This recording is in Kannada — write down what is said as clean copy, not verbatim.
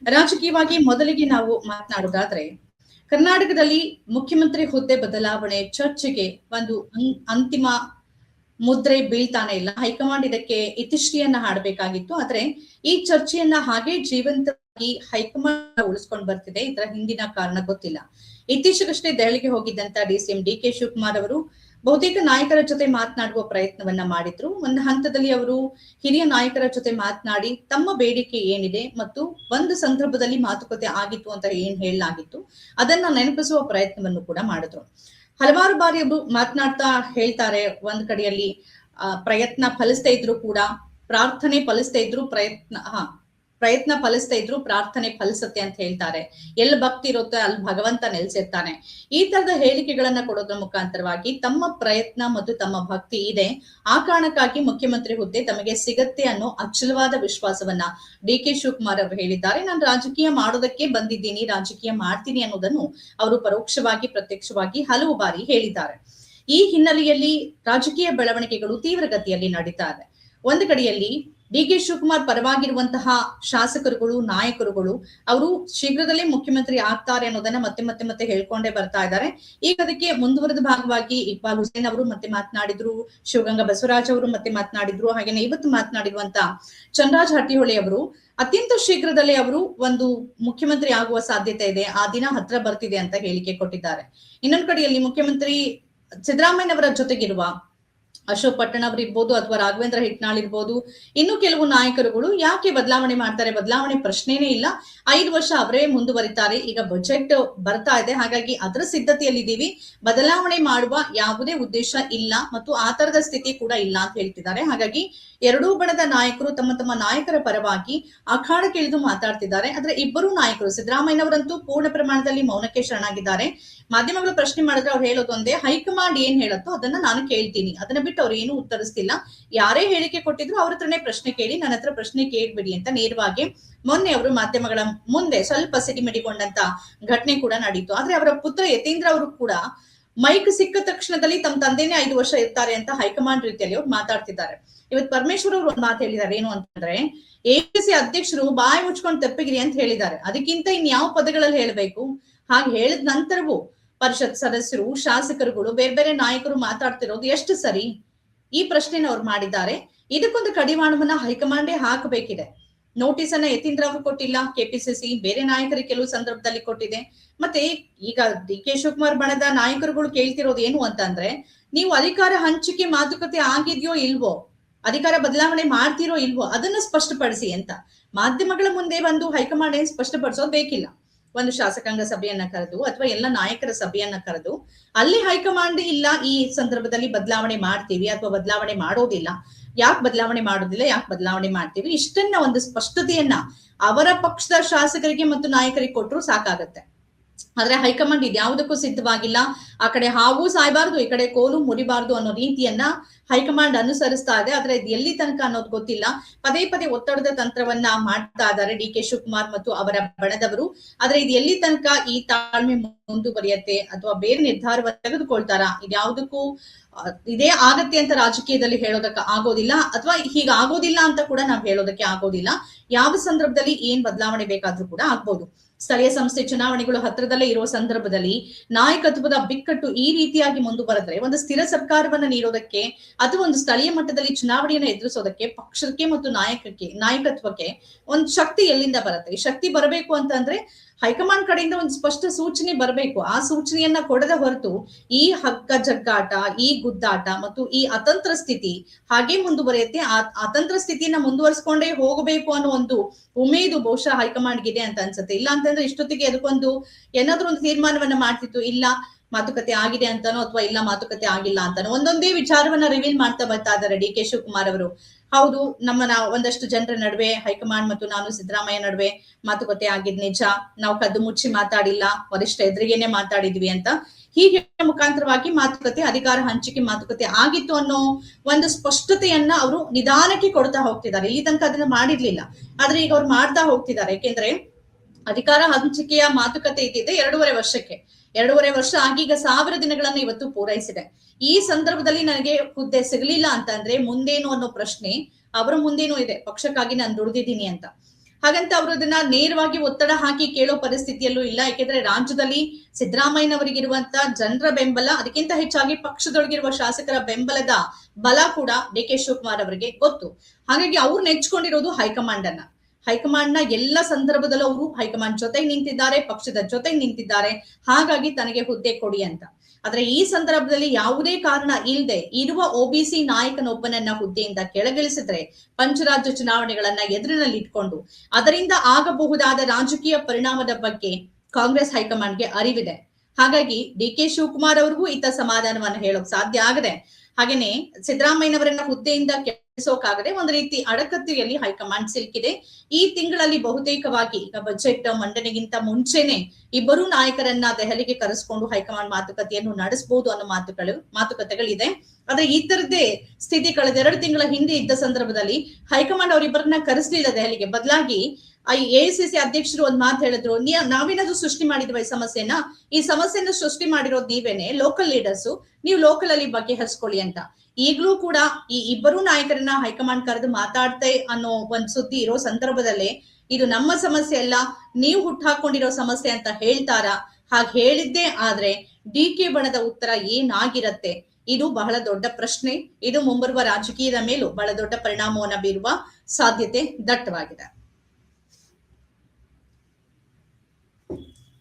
ರಾಜಕೀಯವಾಗಿ ಮೊದಲಿಗೆ ನಾವು ಮಾತನಾಡೋದಾದ್ರೆ ಕರ್ನಾಟಕದಲ್ಲಿ ಮುಖ್ಯಮಂತ್ರಿ ಹುದ್ದೆ ಬದಲಾವಣೆ ಚರ್ಚೆಗೆ ಒಂದು ಅಂತಿಮ ಮುದ್ರೆ ಬೀಳ್ತಾನೆ ಇಲ್ಲ. ಹೈಕಮಾಂಡ್ ಇದಕ್ಕೆ ಇತಿಶ್ರೀಯನ್ನ ಹಾಡಬೇಕಾಗಿತ್ತು. ಆದ್ರೆ ಈ ಚರ್ಚೆಯನ್ನ ಹಾಗೆ ಜೀವಂತವಾಗಿ ಹೈಕಮಾಂಡ್ ಉಳಿಸ್ಕೊಂಡು ಬರ್ತಿದೆ. ಇದರ ಹಿಂದಿನ ಕಾರಣ ಗೊತ್ತಿಲ್ಲ. ಇತ್ತೀಚೆಗಷ್ಟೇ ದೆಹಲಿಗೆ ಹೋಗಿದ್ದಂತ ಡಿಸಿಎಂ ಡಿ.ಕೆ. ಶಿವಕುಮಾರ್ ಅವರು ಬಹುತೇಕ ನಾಯಕರ ಜೊತೆ ಮಾತನಾಡುವ ಪ್ರಯತ್ನವನ್ನ ಮಾಡಿದ್ರು. ಒಂದು ಹಂತದಲ್ಲಿ ಅವರು ಹಿರಿಯ ನಾಯಕರ ಜೊತೆ ಮಾತನಾಡಿ ತಮ್ಮ ಬೇಡಿಕೆ ಏನಿದೆ ಮತ್ತು ಒಂದು ಸಂದರ್ಭದಲ್ಲಿ ಮಾತುಕತೆ ಆಗಿತ್ತು ಅಂತ ಏನ್ ಹೇಳಲಾಗಿತ್ತು ಅದನ್ನ ನೆನಪಿಸುವ ಪ್ರಯತ್ನವನ್ನು ಕೂಡ ಮಾಡಿದ್ರು. ಹಲವಾರು ಬಾರಿ ಅವರು ಮಾತನಾಡ್ತಾ ಹೇಳ್ತಾರೆ, ಒಂದ್ ಕಡೆಯಲ್ಲಿ ಪ್ರಯತ್ನ ಫಲಿಸ್ತಾ ಇದ್ರು ಕೂಡ ಪ್ರಾರ್ಥನೆ ಫಲಿಸ್ತಾ ಇದ್ರು, ಪ್ರಯತ್ನ ಫಲಿಸ್ತಾ ಇದ್ರು ಪ್ರಾರ್ಥನೆ ಫಲಿಸುತ್ತೆ ಅಂತ ಹೇಳ್ತಾರೆ. ಎಲ್ಲಿ ಭಕ್ತಿ ಇರುತ್ತೆ ಅಲ್ಲಿ ಭಗವಂತ ನೆಲೆಸಿರ್ತಾನೆ. ಈ ತರದ ಹೇಳಿಕೆಗಳನ್ನ ಕೊಡೋದ್ರ ಮುಖಾಂತರವಾಗಿ ತಮ್ಮ ಪ್ರಯತ್ನ ಮತ್ತು ತಮ್ಮ ಭಕ್ತಿ ಇದೆ, ಆ ಕಾರಣಕ್ಕಾಗಿ ಮುಖ್ಯಮಂತ್ರಿ ಹುದ್ದೆ ತಮಗೆ ಸಿಗತ್ತೆ ಅನ್ನೋ ಅಚಲವಾದ ವಿಶ್ವಾಸವನ್ನ ಡಿ.ಕೆ. ಶಿವಕುಮಾರ್ ಅವರು ಹೇಳಿದ್ದಾರೆ. ನಾನು ರಾಜಕೀಯ ಮಾಡೋದಕ್ಕೆ ಬಂದಿದ್ದೀನಿ, ರಾಜಕೀಯ ಮಾಡ್ತೀನಿ ಅನ್ನೋದನ್ನು ಅವರು ಪರೋಕ್ಷವಾಗಿ ಪ್ರತ್ಯಕ್ಷವಾಗಿ ಹಲವು ಬಾರಿ ಹೇಳಿದ್ದಾರೆ. ಈ ಹಿನ್ನೆಲೆಯಲ್ಲಿ ರಾಜಕೀಯ ಬೆಳವಣಿಗೆಗಳು ತೀವ್ರಗತಿಯಲ್ಲಿ ನಡೀತಾ ಇದೆ. ಒಂದು ಕಡೆಯಲ್ಲಿ ಡಿ.ಕೆ. ಶಿವಕುಮಾರ್ ಪರವಾಗಿರುವಂತಹ ಶಾಸಕರುಗಳು, ನಾಯಕರುಗಳು ಅವರು ಶೀಘ್ರದಲ್ಲೇ ಮುಖ್ಯಮಂತ್ರಿ ಆಗ್ತಾರೆ ಅನ್ನೋದನ್ನ ಮತ್ತೆ ಹೇಳ್ಕೊಂಡೇ ಬರ್ತಾ ಇದ್ದಾರೆ. ಈಗ ಅದಕ್ಕೆ ಮುಂದುವರೆದ ಭಾಗವಾಗಿ ಇಕ್ಬಾಲ್ ಹುಸೇನ್ ಅವರು ಮತ್ತೆ ಮಾತನಾಡಿದ್ರು, ಶಿವಗಂಗಾ ಬಸವರಾಜ್ ಅವರು ಮತ್ತೆ ಮಾತನಾಡಿದ್ರು, ಹಾಗೇನೆ ಇವತ್ತು ಮಾತನಾಡಿರುವಂತ ಚಂದ್ರರಾಜ್ ಹಟ್ಟಿಹೊಳಿ ಅವರು ಅತ್ಯಂತ ಶೀಘ್ರದಲ್ಲೇ ಅವರು ಒಂದು ಮುಖ್ಯಮಂತ್ರಿ ಆಗುವ ಸಾಧ್ಯತೆ ಇದೆ, ಆ ದಿನ ಹತ್ರ ಬರ್ತಿದೆ ಅಂತ ಹೇಳಿಕೆ ಕೊಟ್ಟಿದ್ದಾರೆ. ಇನ್ನೊಂದು ಕಡೆಯಲ್ಲಿ ಮುಖ್ಯಮಂತ್ರಿ ಸಿದ್ದರಾಮಯ್ಯನವರ ಜೊತೆಗಿರುವ ಅಶೋಕ್ ಪಟ್ಟಣ್ ಇರ್ಬೋದು ಅಥವಾ ರಾಘವೇಂದ್ರ ಹಿಟ್ನಾಳ್ ಇರ್ಬೋದು, ಇನ್ನು ಕೆಲವು ನಾಯಕರುಗಳು ಯಾಕೆ ಬದಲಾವಣೆ ಮಾಡ್ತಾರೆ, ಬದಲಾವಣೆ ಪ್ರಶ್ನೆನೇ ಇಲ್ಲ, 5 ವರ್ಷ ಅವರೇ ಮುಂದುವರಿತಾರೆ. ಈಗ ಬಜೆಟ್ ಬರ್ತಾ ಇದೆ, ಹಾಗಾಗಿ ಅದರ ಸಿದ್ಧತೆಯಲ್ಲಿದ್ದೀವಿ, ಬದಲಾವಣೆ ಮಾಡುವ ಯಾವುದೇ ಉದ್ದೇಶ ಇಲ್ಲ ಮತ್ತು ಆ ತರದ ಸ್ಥಿತಿ ಕೂಡ ಇಲ್ಲ ಅಂತ ಹೇಳ್ತಿದ್ದಾರೆ. ಹಾಗಾಗಿ ಎರಡೂ ಬಣದ ನಾಯಕರು ತಮ್ಮ ತಮ್ಮ ನಾಯಕರ ಪರವಾಗಿ ಅಖಾಡಕ್ಕೆ ಇಳಿದು ಮಾತಾಡ್ತಿದ್ದಾರೆ. ಆದ್ರೆ ಇಬ್ಬರು ನಾಯಕರು, ಸಿದ್ದರಾಮಯ್ಯನವರಂತೂ ಪೂರ್ಣ ಪ್ರಮಾಣದಲ್ಲಿ ಮೌನಕ್ಕೆ ಶರಣಾಗಿದ್ದಾರೆ. ಮಾಧ್ಯಮಗಳು ಪ್ರಶ್ನೆ ಮಾಡಿದ್ರೆ ಅವ್ರು ಹೇಳೋದು ಒಂದೇ, ಹೈಕಮಾಂಡ್ ಏನ್ ಹೇಳತ್ತೋ ಅದನ್ನ ನಾನು ಕೇಳ್ತೀನಿ, ಅದನ್ನ ಬಿಟ್ಟು ಅವ್ರು ಏನು ಉತ್ತರಿಸ್ತಿಲ್ಲ. ಯಾರೇ ಹೇಳಿಕೆ ಕೊಟ್ಟಿದ್ರು ಅವ್ರ ಹತ್ರನೇ ಪ್ರಶ್ನೆ ಕೇಳಿ, ನನ್ನ ಹತ್ರ ಪ್ರಶ್ನೆ ಕೇಳ್ಬಿಡಿ ಅಂತ ನೇರವಾಗಿ ಮೊನ್ನೆ ಅವರು ಮಾಧ್ಯಮಗಳ ಮುಂದೆ ಸ್ವಲ್ಪ ಸಿಡಿಮಿಡಿಕೊಂಡಂತ ಘಟನೆ ಕೂಡ ನಡೀತು. ಆದ್ರೆ ಅವರ ಪುತ್ರ ಯತೀಂದ್ರ ಅವರು ಕೂಡ ಮೈಕ್ ಸಿಕ್ಕ ತಕ್ಷಣದಲ್ಲಿ ತಮ್ಮ ತಂದೆನೇ 5 ವರ್ಷ ಇರ್ತಾರೆ ಅಂತ ಹೈಕಮಾಂಡ್ ರೀತಿಯಲ್ಲಿ ಅವ್ರು ಮಾತಾಡ್ತಿದ್ದಾರೆ. ಇವತ್ತು ಪರಮೇಶ್ವರ್ ಅವರು ಒಂದು ಮಾತು ಹೇಳಿದ್ದಾರೆ, ಏನು ಅಂತಂದ್ರೆ ಎಪಿಸಿ ಅಧ್ಯಕ್ಷರು ಬಾಯಿ ಮುಚ್ಕೊಂಡು ತೆಪ್ಪಗಿರಿ ಅಂತ ಹೇಳಿದ್ದಾರೆ. ಅದಕ್ಕಿಂತ ಇನ್ಯಾವ ಪದಗಳಲ್ಲಿ ಹೇಳ್ಬೇಕು? ಹಾಗೆ ಹೇಳಿದ ನಂತರವೂ ಪರಿಷತ್ ಸದಸ್ಯರು, ಶಾಸಕರುಗಳು, ಬೇರೆ ಬೇರೆ ನಾಯಕರು ಮಾತಾಡ್ತಿರೋದು ಎಷ್ಟು ಸರಿ? ಈ ಪ್ರಶ್ನೆನ ಅವ್ರು ಮಾಡಿದ್ದಾರೆ. ಇದಕ್ಕೊಂದು ಕಡಿವಾಣವನ್ನ ಹೈಕಮಾಂಡೇ ಹಾಕಬೇಕಿದೆ. ನೋಟಿಸ್ ಅನ್ನ ಯತೀಂದ್ರ ಅವರು ಕೊಟ್ಟಿಲ್ಲ, ಕೆಪಿಸಿಸಿ ಬೇರೆ ನಾಯಕರಿಗೆ ಕೆಲವು ಸಂದರ್ಭದಲ್ಲಿ ಕೊಟ್ಟಿದೆ. ಮತ್ತೆ ಈಗ ಡಿ.ಕೆ. ಶಿವಕುಮಾರ್ ಬಣದ ನಾಯಕರುಗಳು ಕೇಳ್ತಿರೋದು ಏನು ಅಂತಂದ್ರೆ, ನೀವು ಅಧಿಕಾರ ಹಂಚಿಕೆ ಮಾತುಕತೆ ಆಗಿದೆಯೋ ಇಲ್ವೋ, ಅಧಿಕಾರ ಬದಲಾವಣೆ ಮಾಡ್ತಿರೋ ಇಲ್ವೋ ಅದನ್ನ ಸ್ಪಷ್ಟಪಡಿಸಿ ಅಂತ ಮಾಧ್ಯಮಗಳ ಮುಂದೆ ಬಂದು ಹೈಕಮಾಂಡ್ ಏನ್ ಸ್ಪಷ್ಟಪಡಿಸೋದು ಬೇಕಿಲ್ಲ. ಒಂದು ಶಾಸಕಾಂಗ ಸಭೆಯನ್ನ ಕರೆದು ಅಥವಾ ಎಲ್ಲ ನಾಯಕರ ಸಭೆಯನ್ನ ಕರೆದು ಅಲ್ಲಿ ಹೈಕಮಾಂಡ್ ಇಲ್ಲ, ಈ ಸಂದರ್ಭದಲ್ಲಿ ಬದಲಾವಣೆ ಮಾಡ್ತೀವಿ ಅಥವಾ ಬದಲಾವಣೆ ಮಾಡೋದಿಲ್ಲ, ಯಾಕೆ ಬದಲಾವಣೆ ಮಾಡೋದಿಲ್ಲ, ಯಾಕೆ ಬದಲಾವಣೆ ಮಾಡ್ತೀವಿ, ಇಷ್ಟನ್ನ ಒಂದು ಸ್ಪಷ್ಟತೆಯನ್ನ ಅವರ ಪಕ್ಷದ ಶಾಸಕರಿಗೆ ಮತ್ತು ನಾಯಕರಿಗೆ ಕೊಟ್ಟರು ಸಾಕಾಗತ್ತೆ. ಆದ್ರೆ ಹೈಕಮಾಂಡ್ ಇದ್ಯಾವುದಕ್ಕೂ ಸಿದ್ಧವಾಗಿಲ್ಲ. ಆ ಕಡೆ ಹಾವು ಸಾಯ್ಬಾರ್ದು, ಈ ಕಡೆ ಕೋಲು ಮುರಿಬಾರ್ದು ಅನ್ನೋ ರೀತಿಯನ್ನ ಹೈಕಮಾಂಡ್ ಅನುಸರಿಸ್ತಾ ಇದೆ. ಆದ್ರೆ ಇದು ಎಲ್ಲಿ ತನಕ ಅನ್ನೋದು ಗೊತ್ತಿಲ್ಲ. ಪದೇ ಒತ್ತಡದ ತಂತ್ರವನ್ನ ಮಾಡ್ತಾ ಇದ್ದಾರೆ ಡಿ.ಕೆ. ಶಿವಕುಮಾರ್ ಮತ್ತು ಅವರ ಬಣದವರು. ಆದ್ರೆ ಇದು ಎಲ್ಲಿ ತನಕ ಈ ತಾಳ್ಮೆ ಮುಂದುವರಿಯತ್ತೆ ಅಥವಾ ಬೇರೆ ನಿರ್ಧಾರವನ್ನು ತೆಗೆದುಕೊಳ್ತಾರ, ಇದ್ಯಾವುದಕ್ಕೂ ಇದೇ ಆಗತ್ತೆ ಅಂತ ರಾಜಕೀಯದಲ್ಲಿ ಹೇಳೋದಕ್ಕೆ ಆಗೋದಿಲ್ಲ, ಅಥವಾ ಹೀಗಾಗೋದಿಲ್ಲ ಅಂತ ಕೂಡ ನಾವ್ ಹೇಳೋದಕ್ಕೆ ಆಗೋದಿಲ್ಲ. ಯಾವ ಸಂದರ್ಭದಲ್ಲಿ ಏನ್ ಬದಲಾವಣೆ ಬೇಕಾದ್ರೂ ಕೂಡ ಆಗ್ಬೋದು. ಸ್ಥಳೀಯ ಸಂಸ್ಥೆ ಚುನಾವಣೆಗಳು ಹತ್ರದಲ್ಲೇ ಇರುವ ಸಂದರ್ಭದಲ್ಲಿ ನಾಯಕತ್ವದ ಬಿಕ್ಕಟ್ಟು ಈ ರೀತಿಯಾಗಿ ಮುಂದುವರೆದ್ರೆ ಒಂದು ಸ್ಥಿರ ಸರ್ಕಾರವನ್ನ ನೀಡೋದಕ್ಕೆ ಅಥವಾ ಒಂದು ಸ್ಥಳೀಯ ಮಟ್ಟದಲ್ಲಿ ಚುನಾವಣೆಯನ್ನು ಎದುರಿಸೋದಕ್ಕೆ ಪಕ್ಷಕ್ಕೆ ಮತ್ತು ನಾಯಕತ್ವಕ್ಕೆ ಒಂದು ಶಕ್ತಿ ಎಲ್ಲಿಂದ ಬರುತ್ತೆ? ಈ ಶಕ್ತಿ ಬರಬೇಕು ಅಂತಂದ್ರೆ ಹೈಕಮಾಂಡ್ ಕಡೆಯಿಂದ ಒಂದು ಸ್ಪಷ್ಟ ಸೂಚನೆ ಬರಬೇಕು. ಆ ಸೂಚನೆಯನ್ನ ಕೊಡದ ಹೊರತು ಈ ಹಗ್ಗ ಜಗ್ಗಾಟ, ಈ ಗುದ್ದಾಟ ಮತ್ತು ಈ ಅತಂತ್ರ ಸ್ಥಿತಿ ಹಾಗೆ ಮುಂದುವರಿಯುತ್ತೆ. ಆ ಅತಂತ್ರ ಸ್ಥಿತಿಯನ್ನ ಮುಂದುವರಿಸಿಕೊಂಡೇ ಹೋಗಬೇಕು ಅನ್ನೋ ಒಂದು ಉಮೇದು ಬಹುಶಃ ಹೈಕಮಾಂಡ್ಗಿದೆ ಅಂತ ಅನ್ಸುತ್ತೆ. ಇಲ್ಲ ಅಂತಂದ್ರೆ ಇಷ್ಟೊತ್ತಿಗೆ ಅದಕ್ಕೊಂದು ಏನಾದ್ರೂ ಒಂದು ತೀರ್ಮಾನವನ್ನ ಮಾಡ್ತಿತ್ತು, ಇಲ್ಲ ಮಾತುಕತೆ ಆಗಿದೆ ಅಂತಾನೋ ಅಥವಾ ಇಲ್ಲ ಮಾತುಕತೆ ಆಗಿಲ್ಲ ಅಂತಾನೋ ಒಂದೊಂದೇ ವಿಚಾರವನ್ನ ರಿವೀಲ್ ಮಾಡ್ತಾ ಬರ್ತಾ ಇದ್ದಾರೆ ಡಿ.ಕೆ. ಶಿವಕುಮಾರ್ ಅವರು. ಹೌದು, ಒಂದಷ್ಟು ಜನರ ನಡುವೆ ಹೈಕಮಾಂಡ್ ಮತ್ತು ನಾನು ಸಿದ್ದರಾಮಯ್ಯ ನಡುವೆ ಮಾತುಕತೆ ಆಗಿದ್ ನಿಜ, ನಾವು ಕದ್ದು ಮುಚ್ಚಿ ಮಾತಾಡಿಲ್ಲ, ವರಿಷ್ಠ ಎದುರಿಗೇನೆ ಮಾತಾಡಿದ್ವಿ ಅಂತ ಹೀಗೆ ಮುಖಾಂತರವಾಗಿ ಮಾತುಕತೆ, ಅಧಿಕಾರ ಹಂಚಿಕೆ ಮಾತುಕತೆ ಆಗಿತ್ತು ಅನ್ನೋ ಒಂದು ಸ್ಪಷ್ಟತೆಯನ್ನ ಅವರು ನಿಧಾನಕ್ಕೆ ಕೊಡ್ತಾ ಹೋಗ್ತಿದ್ದಾರೆ. ಇಲ್ಲಿ ತನಕ ಅದನ್ನ ಮಾಡಿರ್ಲಿಲ್ಲ, ಆದ್ರೆ ಈಗ ಅವ್ರು ಮಾಡ್ತಾ ಹೋಗ್ತಿದ್ದಾರೆ. ಯಾಕೆಂದ್ರೆ ಅಧಿಕಾರ ಹಂಚಿಕೆಯ ಮಾತುಕತೆ ಇದ್ದಿದ್ದೆ 2.5 ವರ್ಷಕ್ಕೆ. 2.5 ವರ್ಷ ಆಗೀಗ 1000 ದಿನಗಳನ್ನ ಇವತ್ತು ಪೂರೈಸಿದೆ. ಈ ಸಂದರ್ಭದಲ್ಲಿ ನನಗೆ ಹುದ್ದೆ ಸಿಗಲಿಲ್ಲ ಅಂತಂದ್ರೆ ಮುಂದೇನು ಅನ್ನೋ ಪ್ರಶ್ನೆ ಅವರ ಮುಂದೇನೂ ಇದೆ. ಪಕ್ಷಕ್ಕಾಗಿ ನಾನು ದುಡಿದಿದ್ದೀನಿ ಅಂತ ಹಾಗಂತ ಅವರು ಅದನ್ನ ನೇರವಾಗಿ ಒತ್ತಡ ಹಾಕಿ ಕೇಳೋ ಪರಿಸ್ಥಿತಿಯಲ್ಲೂ ಇಲ್ಲ. ಯಾಕೆಂದ್ರೆ ರಾಜ್ಯದಲ್ಲಿ ಸಿದ್ದರಾಮಯ್ಯನವರಿಗಿರುವಂತ ಜನರ ಬೆಂಬಲ, ಅದಕ್ಕಿಂತ ಹೆಚ್ಚಾಗಿ ಪಕ್ಷದೊಳಗಿರುವ ಶಾಸಕರ ಬೆಂಬಲದ ಬಲ ಕೂಡ ಡಿ ಕೆ ಶಿವಕುಮಾರ್ ಅವರಿಗೆ ಗೊತ್ತು. ಹಾಗಾಗಿ ಅವ್ರು ನೆಚ್ಕೊಂಡಿರೋದು ಹೈಕಮಾಂಡ್ ಅನ್ನ. ಹೈಕಮಾಂಡ್ ನ ಎಲ್ಲ ಸಂದರ್ಭದಲ್ಲೂ ಅವರು ಹೈಕಮಾಂಡ್ ಜೊತೆಗೆ ನಿಂತಿದ್ದಾರೆ, ಪಕ್ಷದ ಜೊತೆಗೆ ನಿಂತಿದ್ದಾರೆ. ಹಾಗಾಗಿ ತನಗೆ ಹುದ್ದೆ ಕೊಡಿ ಅಂತ. ಆದ್ರೆ ಈ ಸಂದರ್ಭದಲ್ಲಿ ಯಾವುದೇ ಕಾರಣ ಇಲ್ಲದೆ ಇರುವ ಒಬಿಸಿ ನಾಯಕನೊಬ್ಬನನ್ನ ಹುದ್ದೆಯಿಂದ ಕೆಳಗಿಳಿಸಿದ್ರೆ ಪಂಚರಾಜ್ಯ ಚುನಾವಣೆಗಳನ್ನ ಎದುರಿನಲ್ಲಿ ಇಟ್ಕೊಂಡು ಅದರಿಂದ ಆಗಬಹುದಾದ ರಾಜಕೀಯ ಪರಿಣಾಮದ ಬಗ್ಗೆ ಕಾಂಗ್ರೆಸ್ ಹೈಕಮಾಂಡ್ಗೆ ಅರಿವಿದೆ. ಹಾಗಾಗಿ ಡಿ ಕೆ ಶಿವಕುಮಾರ್ ಅವ್ರಿಗೂ ಇತ್ತ ಸಮಾಧಾನವನ್ನು ಹೇಳೋಕ್ ಸಾಧ್ಯ ಆಗದೆ. ಹಾಗೇನೆ ಸಿದ್ದರಾಮಯ್ಯನವರನ್ನ ಹುದ್ದೆಯಿಂದ ಕೆಳಿಸೋಕಾಗದೆ ಒಂದು ರೀತಿ ಅಡಕತ್ತಿಯಲ್ಲಿ ಹೈಕಮಾಂಡ್ ಸಿಲುಕಿದೆ. ಈ ತಿಂಗಳಲ್ಲಿ ಬಹುತೇಕವಾಗಿ ಈಗ ಬಜೆಟ್ ಮಂಡನೆಗಿಂತ ಮುಂಚೆನೆ ಇಬ್ಬರು ನಾಯಕರನ್ನ ದೆಹಲಿಗೆ ಕರೆಸ್ಕೊಂಡು ಹೈಕಮಾಂಡ್ ಮಾತುಕತೆಯನ್ನು ನಡೆಸಬಹುದು ಅನ್ನೋ ಮಾತುಕತೆಗಳಿದೆ. ಆದ್ರೆ ಈ ತರದ್ದೇ ಸ್ಥಿತಿ ಕಳೆದ 2 ತಿಂಗಳ ಹಿಂದೆ ಇದ್ದ ಸಂದರ್ಭದಲ್ಲಿ ಹೈಕಮಾಂಡ್ ಅವರಿಬ್ಬರನ್ನ ಕರೆಸಲಿಲ್ಲ ದೆಹಲಿಗೆ. ಬದಲಾಗಿ ಎಐಸಿಸಿ ಅಧ್ಯಕ್ಷರು ಒಂದ್ ಮಾತು ಹೇಳಿದ್ರು, ನಾವೇನಾದ್ರೂ ಸೃಷ್ಟಿ ಮಾಡಿದ್ವ ಈ ಸಮಸ್ಯೆನ ಸೃಷ್ಟಿ ಮಾಡಿರೋದು ನೀವೇನೆ, ಲೋಕಲ್ ಲೀಡರ್ಸ್, ನೀವು ಲೋಕಲ್ ಅಲ್ಲಿ ಬಗೆಹರಿಸ್ಕೊಳ್ಳಿ ಅಂತ. ಈಗಲೂ ಕೂಡ ಈ ಇಬ್ಬರು ನಾಯಕರನ್ನ ಹೈಕಮಾಂಡ್ ಕರೆದು ಮಾತಾಡ್ತೆ ಅನ್ನೋ ಒಂದ್ ಸುದ್ದಿ ಇರೋ ಸಂದರ್ಭದಲ್ಲೇ ಇದು ನಮ್ಮ ಸಮಸ್ಯೆ ಅಲ್ಲ, ನೀವು ಹುಟ್ಟಾಕೊಂಡಿರೋ ಸಮಸ್ಯೆ ಅಂತ ಹೇಳ್ತಾರಾ? ಹಾಗೆ ಹೇಳಿದ್ದೇ ಆದ್ರೆ ಡಿ ಕೆ ಬಣದ ಉತ್ತರ ಏನಾಗಿರತ್ತೆ? ಇದು ಬಹಳ ದೊಡ್ಡ ಪ್ರಶ್ನೆ. ಇದು ಮುಂಬರುವ ರಾಜಕೀಯದ ಮೇಲೂ ಬಹಳ ದೊಡ್ಡ ಪರಿಣಾಮವನ್ನ ಬೀರುವ ಸಾಧ್ಯತೆ ದಟ್ಟವಾಗಿದೆ.